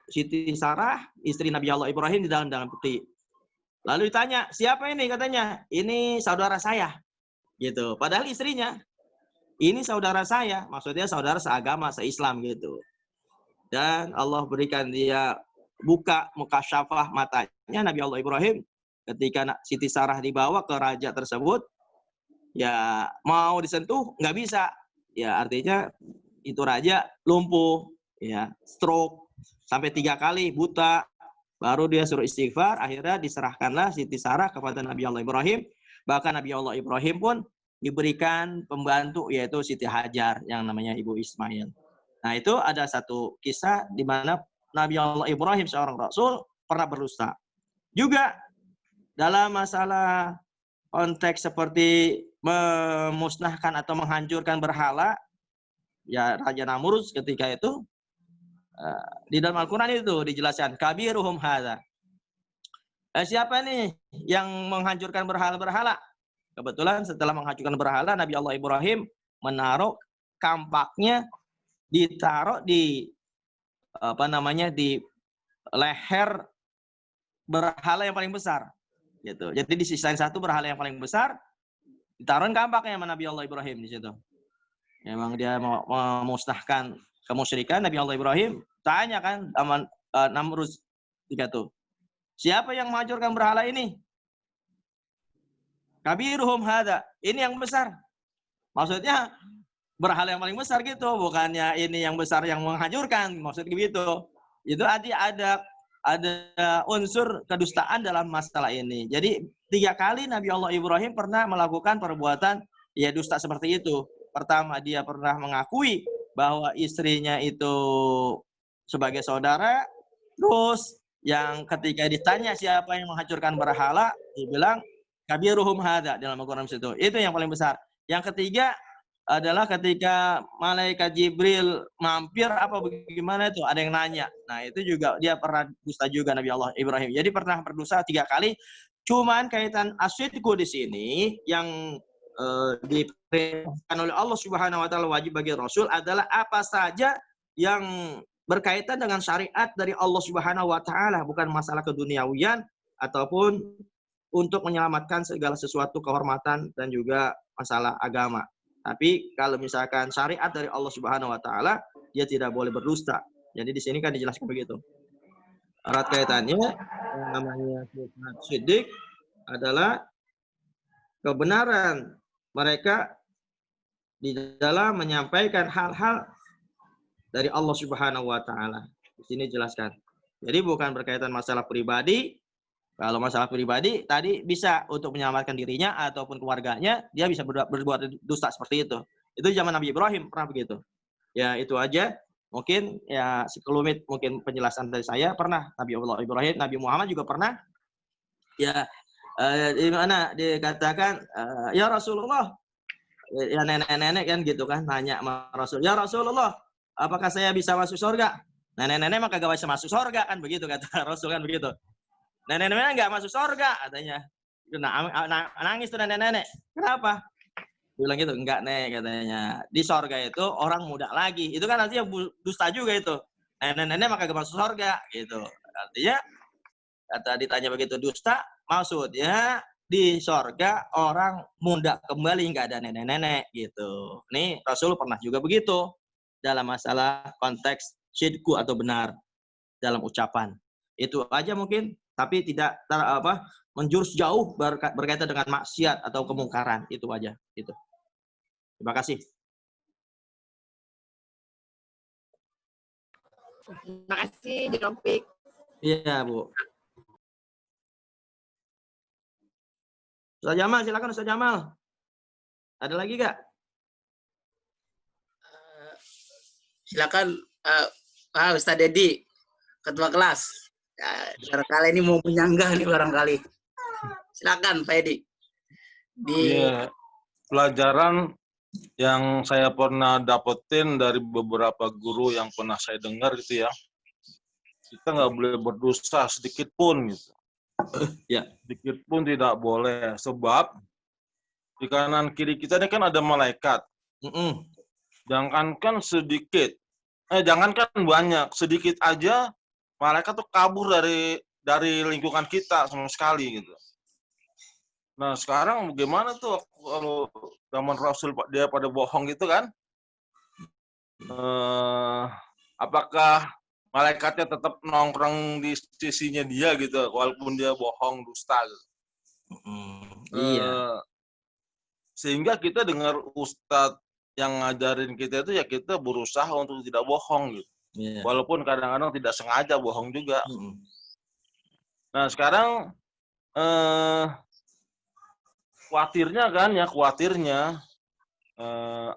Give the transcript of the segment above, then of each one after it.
Siti Sarah, istri Nabi Allah Ibrahim di dalam peti. Lalu ditanya, siapa ini? Katanya, ini saudara saya. Gitu. Padahal istrinya, ini saudara saya. Maksudnya saudara seagama, seislam gitu. Dan Allah berikan dia buka muka syafah matanya Nabi Allah Ibrahim. Ketika Siti Sarah dibawa ke raja tersebut, ya mau disentuh nggak bisa. Ya artinya itu raja lumpuh, ya stroke sampai 3 kali buta. Baru dia suruh istighfar, akhirnya diserahkanlah Siti Sarah kepada Nabi Allah Ibrahim. Bahkan Nabi Allah Ibrahim pun diberikan pembantu yaitu Siti Hajar yang namanya Ibu Ismail. Nah itu ada satu kisah di mana Nabi Allah Ibrahim seorang Rasul pernah berdusta. Juga dalam masalah konteks seperti memusnahkan atau menghancurkan berhala, ya Raja Namrud ketika itu di dalam Al-Quran itu dijelaskan kabiruhum hadza. Siapa nih yang menghancurkan berhala-berhala? Kebetulan setelah menghancurkan berhala, Nabi Allah Ibrahim menaruh kampaknya ditaruh di di leher berhala yang paling besar. Gitu. Jadi disisain satu berhala yang paling besar, ditaruhin kampaknya sama Nabi Allah Ibrahim di situ. Memang dia mau memusnahkan kemusyrikan. Nabi Allah Ibrahim tanya kan sama Namrud ketika itu, siapa yang menghancurkan berhala ini? Kabiruhum hadza. Ini yang besar. Maksudnya berhala yang paling besar gitu, bukannya ini yang besar yang menghancurkan. Maksud gitu. Itu ada unsur kedustaan dalam masalah ini. Jadi 3 kali Nabi Allah Ibrahim pernah melakukan perbuatan ya dusta seperti itu. Pertama, dia pernah mengakui bahwa istrinya itu sebagai saudara. Terus yang ketika ditanya siapa yang menghancurkan berhala, dia bilang kabiruhum hadza dalam Al-Qur'an itu. Itu yang paling besar. Yang ketiga adalah ketika malaikat Jibril mampir apa bagaimana itu, ada yang nanya. Nah, itu juga dia pernah dusta juga Nabi Allah Ibrahim. Jadi pernah berdosa 3 kali. Cuman kaitan asyidku di sini yang diperintahkan oleh Allah Subhanahu wa taala wajib bagi Rasul adalah apa saja yang berkaitan dengan syariat dari Allah Subhanahu wa taala, bukan masalah keduniawian ataupun untuk menyelamatkan segala sesuatu kehormatan dan juga masalah agama. Tapi kalau misalkan syariat dari Allah Subhanahu wa taala, dia tidak boleh berdusta. Jadi di sini kan dijelaskan begitu. Erat kaitannya yang namanya siddiq adalah kebenaran mereka di dalam menyampaikan hal-hal dari Allah Subhanahu wa taala. Di sini jelaskan. Jadi bukan berkaitan masalah pribadi. Kalau masalah pribadi tadi bisa untuk menyelamatkan dirinya ataupun keluarganya, dia bisa berbuat dusta seperti itu. Itu zaman Nabi Ibrahim pernah begitu. Ya itu aja. Mungkin ya sekelumit mungkin penjelasan dari saya. Pernah Nabi Allah Ibrahim, Nabi Muhammad juga pernah. Ya di mana dikatakan ya Rasulullah, ya nenek-nenek kan gitu kan nanya sama Rasul, ya Rasulullah, apakah saya bisa masuk surga? Nenek-nenek mah kagak bisa masuk surga kan begitu kata Rasul kan begitu. Nenek-nenek nggak masuk surga katanya. Nangis tuh nenek-nenek. Kenapa? Bilang gitu, enggak nek katanya. Di surga itu orang muda lagi. Itu kan artinya dusta juga itu. Nenek-nenek mah kagak masuk surga gitu. Artinya kata ditanya begitu dusta, maksudnya di surga orang muda kembali, nggak ada nenek-nenek gitu. Nih Rasul pernah juga begitu dalam masalah konteks syidku atau benar dalam ucapan. Itu aja mungkin, tapi tidak menjurus jauh berkaitan dengan maksiat atau kemungkaran. Itu aja gitu. Terima kasih. Terima kasih Jopik. Iya, Bu. Ustaz Jamal, silakan Ustaz Jamal. Ada lagi nggak? Silakan Ustaz Dedi, ketua kelas. Barangkali ini mau menyanggah nih barangkali. Silakan Pak Edi. Pelajaran yang saya pernah dapetin dari beberapa guru yang pernah saya dengar gitu ya, kita nggak boleh berdosa sedikit pun gitu. Ya. Sedikit pun tidak boleh, sebab di kanan kiri kita ini kan ada malaikat. Jangankan sedikit, jangankan banyak, sedikit aja malaikat tuh kabur dari lingkungan kita sama sekali gitu. Nah sekarang bagaimana tuh kalau zaman Rasul dia pada bohong gitu kan? Apakah malaikatnya tetap nongkrong di sisinya dia gitu, walaupun dia bohong, dusta gitu. Iya. Sehingga kita dengar ustadz yang ngajarin kita itu ya kita berusaha untuk tidak bohong gitu. Iya. Walaupun kadang-kadang tidak sengaja bohong juga. Mm-mm. Nah sekarang khawatirnya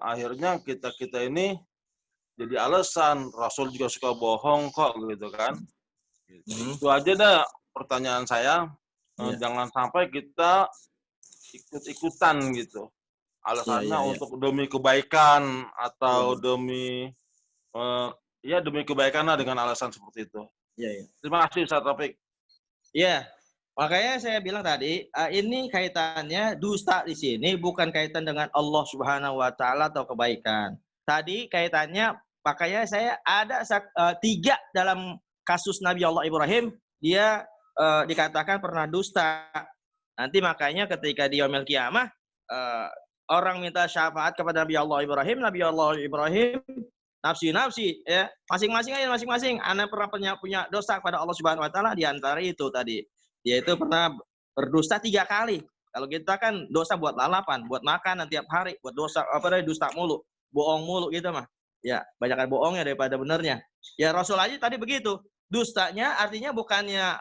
akhirnya kita ini jadi alasan Rasul juga suka bohong kok gitu kan. Itu aja dah pertanyaan saya. Iya. Jangan sampai kita ikut-ikutan gitu. Alasannya Iya. untuk demi kebaikan atau Iya. demi demi kebaikan lah dengan alasan seperti itu. Iya. Terima kasih Ustaz Taufik. Iya. Makanya saya bilang tadi, ini kaitannya dusta di sini bukan kaitan dengan Allah Subhanahu wa taala atau kebaikan. Tadi kaitannya makanya saya ada 3 dalam kasus Nabi Allah Ibrahim, dia dikatakan pernah dusta. Nanti makanya ketika di yaumil qiyamah orang minta syafaat kepada Nabi Allah Ibrahim nafsi ya, masing-masing anak pernah punya dosa kepada Allah Subhanahu wa taala, di antara itu tadi dia itu pernah berdusta 3 kali. Kalau kita kan dosa buat lalapan, buat makan tiap hari, buat dosa dusta mulu, bohong mulu gitu mah. Ya, banyakkan bohongnya daripada benernya. Ya Rasul aja tadi begitu. Dustanya artinya bukannya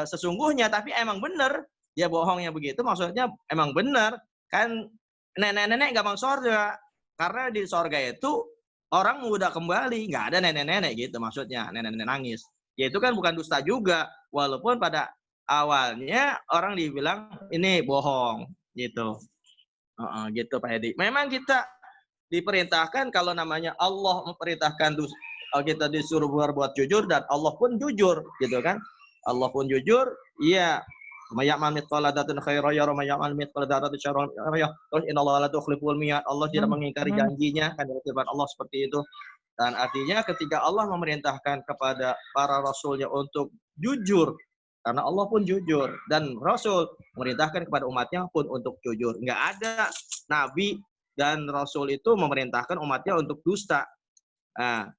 sesungguhnya, tapi emang bener. Dia bohongnya begitu maksudnya emang bener. Kan nenek-nenek gampang surga. Karena di surga itu orang udah kembali, nggak ada nenek-nenek gitu maksudnya, nenek-nenek nangis. Ya itu kan bukan dusta juga, walaupun pada awalnya orang dibilang ini bohong gitu. Gitu Pak Hedi. Memang kita diperintahkan, kalau namanya Allah memerintahkan kita disuruh berbuat jujur, dan Allah pun jujur gitu kan. Allah pun jujur, iya. Mayaman mitqala dzarratin khairan yarah, mayaman mitqala dzarratin syarran yarah. Terus innallaha la yukhliful mi'ad. Allah tidak mengingkari janjinya, kan firman Allah seperti itu. Dan artinya ketika Allah memerintahkan kepada para rasulnya untuk jujur, karena Allah pun jujur, dan Rasul memerintahkan kepada umatnya pun untuk jujur. Nggak ada Nabi dan Rasul itu memerintahkan umatnya untuk dusta. Nah,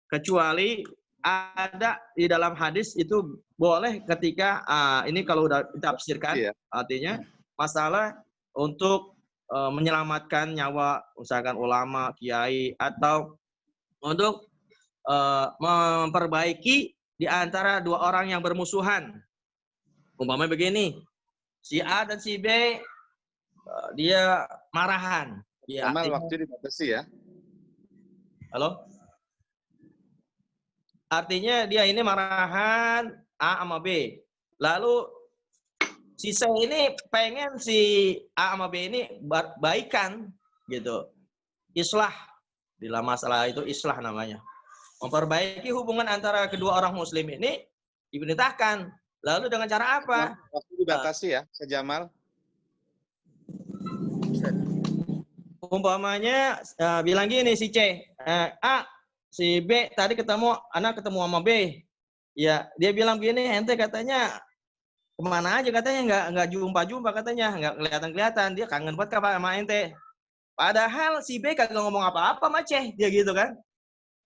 kecuali ada di dalam hadis itu boleh ketika ini kalau udah ditafsirkan, artinya masalah untuk menyelamatkan nyawa misalkan ulama, kiai, atau untuk memperbaiki di antara 2 orang yang bermusuhan. Umpamanya begini, si A dan si B dia marahan. Ya, Amal waktu dibatasi ya. Halo? Artinya dia ini marahan A sama B. Lalu si C ini pengen si A sama B ini baikan gitu. Islah. Dalam masalah itu islah namanya. Memperbaiki hubungan antara kedua orang muslim ini diperintahkan. Lalu dengan cara apa? Waktu dibatasi ya, sejamal. Umpamanya bilang gini si C, A, si B tadi anak ketemu sama B. Ya, dia bilang gini, ente katanya kemana aja katanya, nggak jumpa katanya, nggak kelihatan. Dia kangen banget sama ente. Padahal si B kagak ngomong apa-apa sama C, dia gitu kan.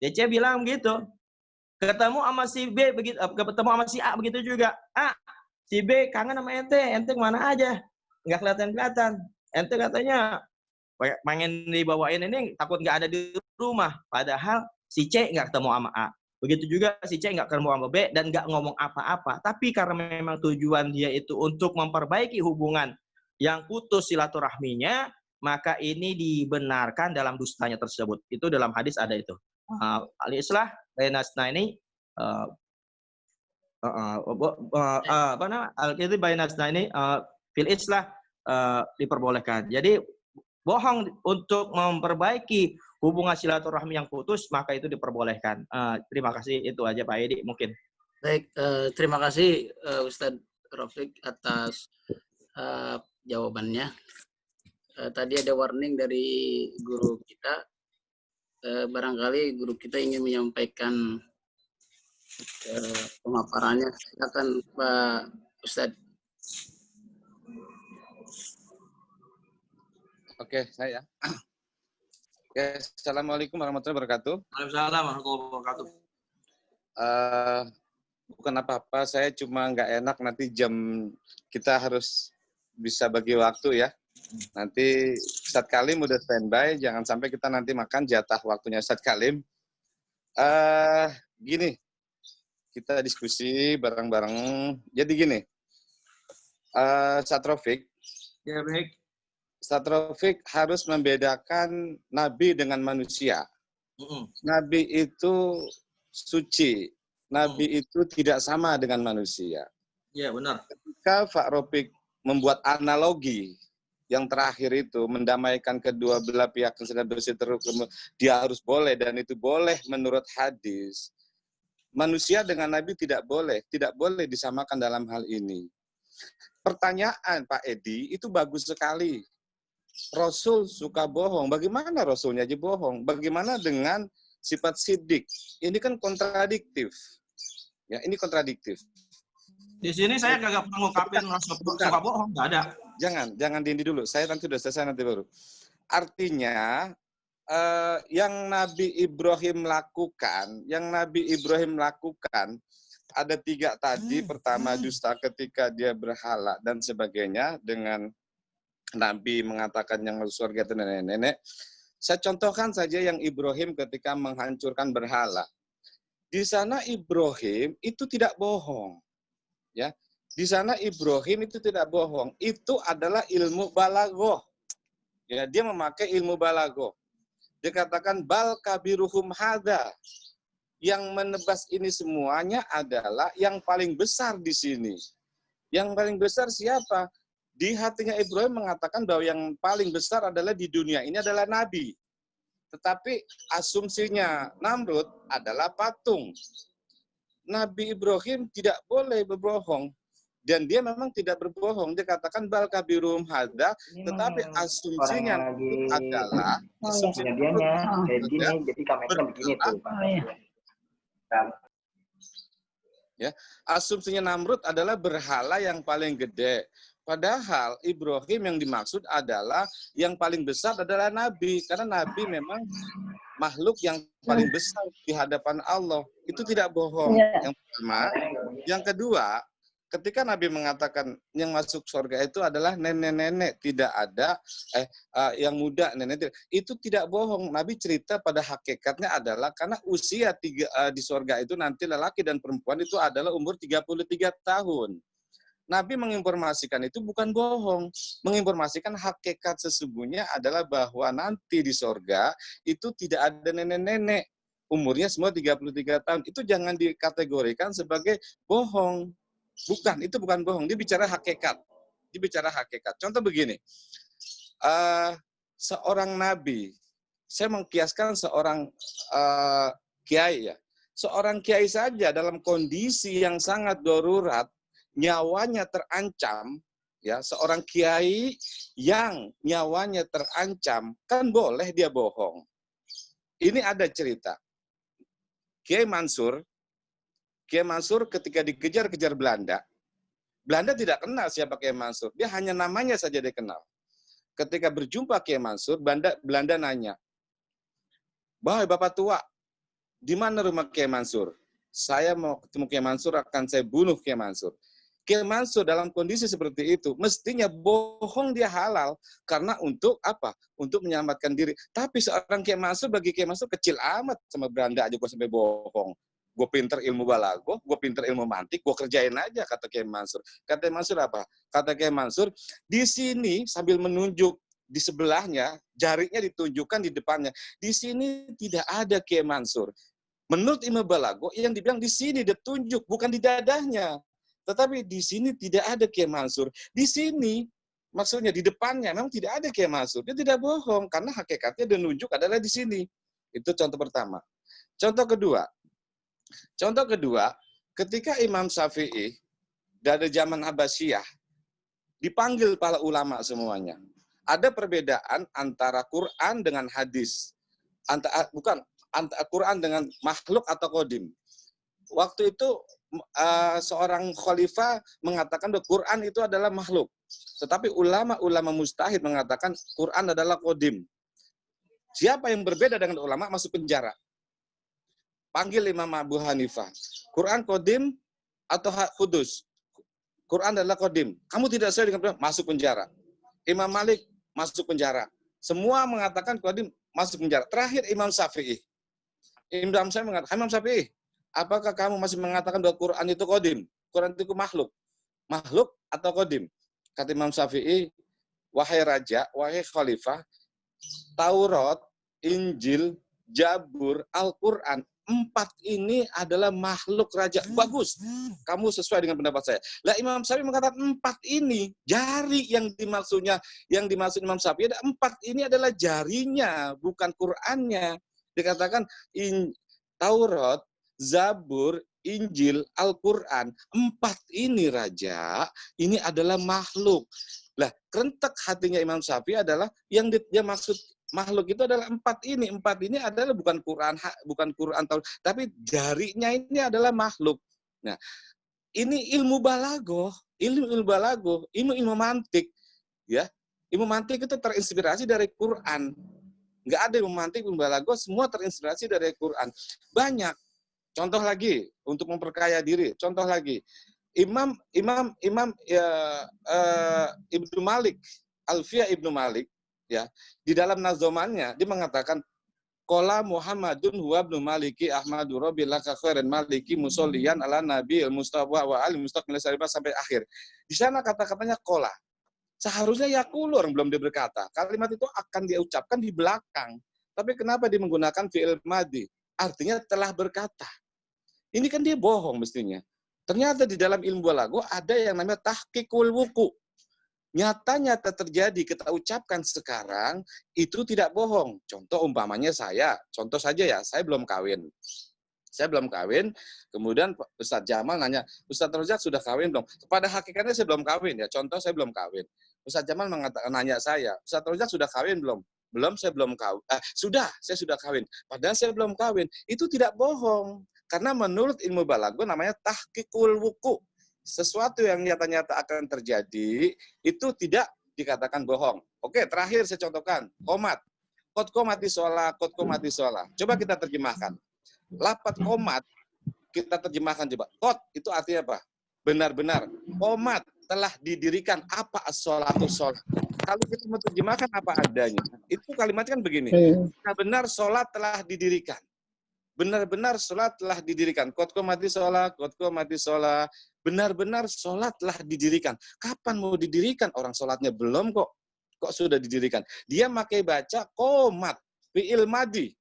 Dia C bilang gitu. Ketemu sama si B begitu, ketemu sama si A begitu juga. A, si B kangen sama ente kemana aja, nggak kelihatan. Ente katanya pengen dibawain ini, takut nggak ada di rumah. Padahal si C nggak ketemu sama A. Begitu juga si C nggak ketemu sama B dan nggak ngomong apa-apa. Tapi karena memang tujuan dia itu untuk memperbaiki hubungan yang putus silaturahminya, maka ini dibenarkan dalam dustanya tersebut. Itu dalam hadis ada itu. Al-islah bainasna ini al-kidhib bainasna ini fil islah diperbolehkan. Jadi bohong untuk memperbaiki hubungan silaturahmi yang putus, maka itu diperbolehkan. Terima kasih, itu aja Pak Edi mungkin. Baik, terima kasih Ustadz Rafiq atas jawabannya. Tadi ada warning dari guru kita. Barangkali guru kita ingin menyampaikan pemaparannya. Silakan Pak Ustadz. Oke, saya. Oke, Assalamualaikum warahmatullahi wabarakatuh. Waalaikumsalam warahmatullahi wabarakatuh. Bukan apa-apa, saya cuma nggak enak nanti jam kita harus bisa bagi waktu ya. Nanti Ustadz Kalim udah standby, jangan sampai kita nanti makan jatah waktunya Ustadz Kalim. Gini, kita diskusi bareng-bareng. Jadi gini, Ustadz Raufik, Ya baik. Ustadz Raufik harus membedakan Nabi dengan manusia. Nabi itu suci. Nabi itu tidak sama dengan manusia. Iya benar. Ketika Pak Raufik membuat analogi yang terakhir itu, mendamaikan kedua belah pihak yang sedang berseteru, dia harus boleh, dan itu boleh menurut hadis. Manusia dengan Nabi tidak boleh disamakan dalam hal ini. Pertanyaan Pak Edi itu bagus sekali. Rasul suka bohong. Bagaimana Rasulnya aja bohong? Bagaimana dengan sifat sidik? Ini kan kontradiktif. Ya, ini kontradiktif. Di sini saya kagak pernah ngungkapin Rasul suka bohong, nggak ada. Jangan dindi dulu. Saya nanti udah selesai nanti baru. Artinya yang Nabi Ibrahim lakukan ada 3 tadi. Pertama, dusta ketika dia berhala dan sebagainya, dengan Nabi mengatakan yang masuk surga itu nenek-nenek. Saya contohkan saja yang Ibrahim ketika menghancurkan berhala. Di sana Ibrahim itu tidak bohong. Ya. Di sana Ibrahim itu tidak bohong. Itu adalah ilmu balaghah. Ya, dia memakai ilmu balaghah. Dia katakan bal kabiruhum hadza. Yang menebas ini semuanya adalah yang paling besar di sini. Yang paling besar siapa? Di hatinya Ibrahim mengatakan bahwa yang paling besar adalah di dunia ini adalah Nabi. Tetapi asumsinya Namrud adalah patung. Nabi Ibrahim tidak boleh berbohong. Dan dia memang tidak berbohong. Dia katakan bal kabirum hadza, tetapi asumsinya adalah asumsinya dianya kayak gini, jadi kameranya begini tuh. Ya, asumsinya Namrud adalah berhala yang paling gede. Padahal Ibrahim yang dimaksud adalah yang paling besar adalah Nabi. Karena Nabi memang makhluk yang paling besar di hadapan Allah. Itu tidak bohong. Yang pertama. Yang kedua, ketika Nabi mengatakan yang masuk surga itu adalah nenek-nenek. Tidak ada yang muda, nenek. Itu tidak bohong. Nabi cerita pada hakikatnya adalah karena usia di surga itu nanti lelaki dan perempuan itu adalah umur 33 tahun. Nabi menginformasikan itu bukan bohong. Menginformasikan hakikat sesungguhnya adalah bahwa nanti di sorga itu tidak ada nenek-nenek. Umurnya semua 33 tahun. Itu jangan dikategorikan sebagai bohong. Bukan, itu bukan bohong. Dia bicara hakikat. Dia bicara hakikat. Contoh begini. Seorang nabi, saya mengkiaskan seorang kiai ya. Seorang kiai saja dalam kondisi yang sangat darurat, nyawanya terancam, ya, seorang kiai yang nyawanya terancam, kan boleh dia bohong. Ini ada cerita. Kiai Mansur ketika dikejar-kejar Belanda tidak kenal siapa Kiai Mansur. Dia hanya namanya saja dia kenal. Ketika berjumpa Kiai Mansur, Belanda nanya, "Wahai Bapak tua, di mana rumah Kiai Mansur? Saya mau ketemu Kiai Mansur, akan saya bunuh Kiai Mansur." Kiai Mansur dalam kondisi seperti itu, mestinya bohong dia halal. Karena untuk apa? Untuk menyelamatkan diri. Tapi seorang Kiai Mansur, bagi Kiai Mansur kecil amat, sama Belanda aja gue sampai bohong. Gue pinter ilmu balaghah, gue pinter ilmu mantik, gue kerjain aja, kata Kiai Mansur. Kata Kiai Mansur apa? Kata Kiai Mansur, di sini sambil menunjuk di sebelahnya, jarinya ditunjukkan di depannya. Di sini tidak ada Kiai Mansur. Menurut ilmu balaghah, yang dibilang di sini ditunjuk, bukan di dadahnya. Tetapi di sini tidak ada Kiai Mansur. Di sini, maksudnya di depannya, memang tidak ada Kiai Mansur. Dia tidak bohong, karena hakikatnya dan nunjuk adalah di sini. Itu contoh pertama. Contoh kedua, ketika Imam Syafi'i dari zaman Abbasiyah dipanggil para ulama semuanya. Ada perbedaan antara Quran dengan hadis. Antara Quran dengan makhluk atau kodim. waktu itu seorang khalifah mengatakan bahwa Quran itu adalah makhluk. Tetapi ulama-ulama mujtahid mengatakan Quran adalah qadim. Siapa yang berbeda dengan ulama masuk penjara. Panggil Imam Abu Hanifah. Quran qadim atau kudus? Quran adalah qadim. Kamu tidak sesuai dengan masuk penjara. Imam Malik masuk penjara. Semua mengatakan qadim, masuk penjara. Terakhir Imam Syafi'i. Imam Syafi'i mengatakan, Imam Syafi'i, apakah kamu masih mengatakan bahwa Quran itu qadim? Quran itu makhluk. Makhluk atau qadim? Kata Imam Syafi'i, wahai raja, wahai khalifah, Taurat, Injil, Jabur, Al-Quran, 4 ini adalah makhluk raja. Bagus. Kamu sesuai dengan pendapat saya. Lah Imam Syafi'i mengatakan 4 ini jari yang dimaksud Imam Syafi'i ada 4 ini adalah jarinya, bukan Qur'annya. Dikatakan Taurat, Zabur, Injil, Al-Quran, 4 ini raja, ini adalah makhluk. Lah, kerentek hatinya Imam Syafi'i adalah yang dia maksud makhluk itu adalah 4 ini. 4 ini adalah bukan Quran tapi jarinya ini adalah makhluk. Nah, ini ilmu balaghah, ilmu mantik, ya. Ilmu mantik itu terinspirasi dari Quran. Enggak ada ilmu mantik, ilmu balaghah, semua terinspirasi dari Quran. Banyak. Contoh lagi untuk memperkaya diri. Contoh lagi. Imam Ibnu Malik, Alfiyah Ibnu Malik, ya, di dalam nazomannya dia mengatakan qala Muhammadun huwa ibnu Maliki Ahmadu Rabbil khairan Maliki musolliyan ala Nabi al-Mustafa wa ali mustaqbil sampai akhir. Di sana kata-katanya qala. Seharusnya yaqulu, orang belum dia berkata. Kalimat itu akan diucapkan di belakang. Tapi kenapa dia menggunakan fi'il madhi? Artinya telah berkata. Ini kan dia bohong mestinya. Ternyata di dalam ilmu balaghah ada yang namanya tahqiqul wuqu'. Nyata-nyata terjadi, kita ucapkan sekarang, itu tidak bohong. Contoh umpamanya contoh saja ya, saya belum kawin. Kemudian Ustadz Jamal nanya, Ustadz Rozak sudah kawin belum? Pada hakikatnya saya belum kawin ya, contoh saya belum kawin. Ustadz Jamal nanya saya, Ustadz Rozak sudah kawin belum? Belum, saya belum kawin. Saya sudah kawin. Padahal saya belum kawin. Itu tidak bohong. Karena menurut ilmu balaghah namanya tahqiqul wuqu'. Sesuatu yang nyata-nyata akan terjadi, itu tidak dikatakan bohong. Oke, terakhir saya contohkan. Qomat. Qad qomati sholah, qad qomati sholah. Coba kita terjemahkan. Lapat qomat, kita terjemahkan coba. Qad itu artinya apa? Benar-benar. Qomat, telah didirikan. Apa as-sholatu sholat? Kalau kita menerjemahkan apa adanya, itu kalimatnya kan begini. Benar-benar sholat telah didirikan. Benar-benar sholat telah didirikan. Qad qomati sholah, qad qomati sholah. Benar-benar sholat telah didirikan. Kapan mau didirikan? Orang sholatnya belum kok. Kok sudah didirikan? Dia pakai baca qomat, fi'il madhi.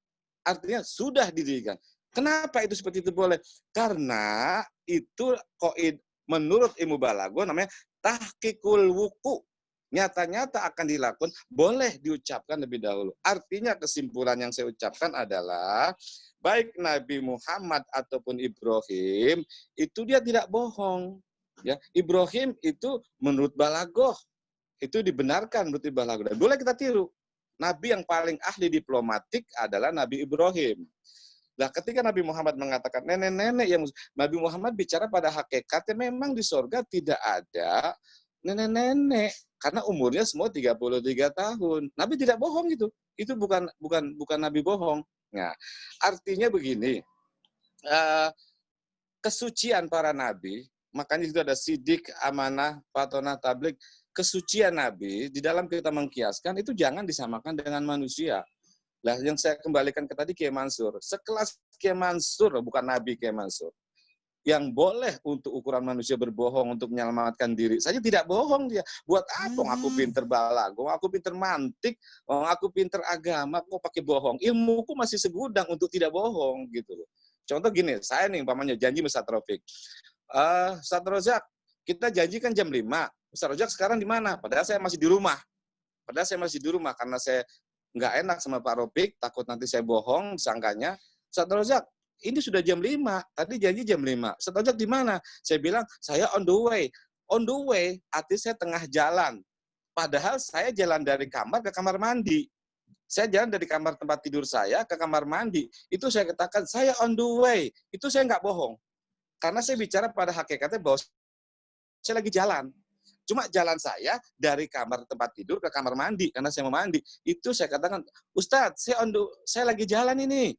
Artinya sudah didirikan. Kenapa itu seperti itu boleh? Karena itu menurut ilmu balaghah namanya tahqiqul wuqu'. Nyata-nyata akan dilakukan, boleh diucapkan lebih dahulu. Artinya kesimpulan yang saya ucapkan adalah baik Nabi Muhammad ataupun Ibrahim, itu dia tidak bohong. Ya, Ibrahim itu menurut balaghah, itu dibenarkan menurut balaghah. Dan boleh kita tiru. Nabi yang paling ahli diplomatik adalah Nabi Ibrahim. Nah, ketika Nabi Muhammad mengatakan nenek-nenek yang Nabi Muhammad bicara pada hakikatnya memang di surga tidak ada nenek-nenek karena umurnya semua 33 tahun. Nabi tidak bohong itu. Itu bukan Nabi bohong. Nah, artinya begini, kesucian para nabi, makanya itu ada sidik, amanah, patonah, tablik, kesucian nabi, di dalam kita mengkiaskan, itu jangan disamakan dengan manusia. Lah, yang saya kembalikan ke tadi Kiai Mansur, sekelas Kiai Mansur, bukan Nabi Kiai Mansur, yang boleh untuk ukuran manusia berbohong untuk menyelamatkan diri saja tidak bohong dia. Buat apa? Aku pinter balaghah, aku pinter mantik, aku pinter agama, kok pakai bohong? Ilmuku masih segudang untuk tidak bohong gitu loh. Contoh gini, saya nih umpamanya janji sama Ustadz Rafiq. Ustadz Rozak, kita janjikan jam 5. Ustadz Rozak sekarang di mana? Padahal saya masih di rumah. Karena saya nggak enak sama Pak Rafiq, takut nanti saya bohong sangkanya. Ustadz Rozak, ini sudah jam 5, tadi janji jam 5. Ustadz Rozak di mana? Saya bilang, saya on the way. On the way, artinya saya tengah jalan. Padahal saya jalan dari kamar ke kamar mandi. Saya jalan dari kamar tempat tidur saya ke kamar mandi. Itu saya katakan, saya on the way. Itu saya nggak bohong. Karena saya bicara pada hakikatnya bahwa saya lagi jalan. Cuma jalan saya dari kamar tempat tidur ke kamar mandi, karena saya mau mandi. Itu saya katakan, Ustadz, saya lagi jalan ini.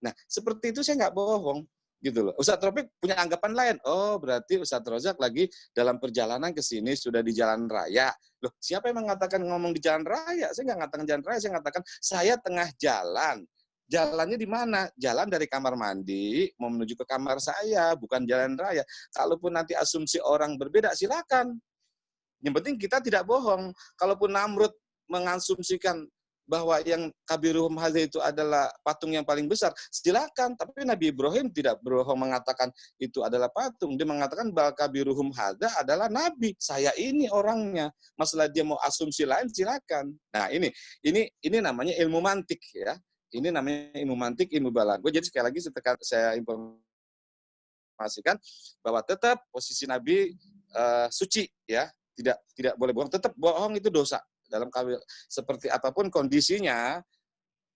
Nah, seperti itu saya nggak bohong. Gitu loh. Ustadz Taufik punya anggapan lain. Oh, berarti Ustadz Rozak lagi dalam perjalanan ke sini, sudah di jalan raya. Loh, siapa yang mengatakan ngomong di jalan raya? Saya nggak mengatakan jalan raya, saya mengatakan saya tengah jalan. Jalannya di mana? Jalan dari kamar mandi, mau menuju ke kamar saya, bukan jalan raya. Kalaupun nanti asumsi orang berbeda, silakan. Yang penting kita tidak bohong. Kalaupun Namrud mengasumsikan bahwa yang Kabiruhum Hadza itu adalah patung yang paling besar, silakan. Tapi Nabi Ibrahim tidak berbohong mengatakan itu adalah patung. Dia mengatakan bahwa Kabiruhum Hadza adalah Nabi. Saya ini orangnya. Masalah dia mau asumsi lain, silakan. Nah ini namanya ilmu mantik ya. Ini namanya ilmu mantik, ilmu balaghah. Jadi sekali lagi saya informasikan bahwa tetap posisi Nabi suci ya. Tidak boleh bohong, tetap bohong itu dosa. Dalam seperti apapun kondisinya,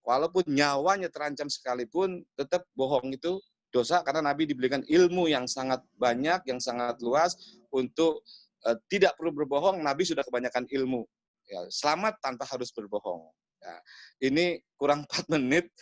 walaupun nyawanya terancam sekalipun, tetap bohong itu dosa karena Nabi diberikan ilmu yang sangat banyak, yang sangat luas untuk tidak perlu berbohong. Nabi sudah kebanyakan ilmu. Ya, selamat tanpa harus berbohong. Ya, ini kurang 4 menit.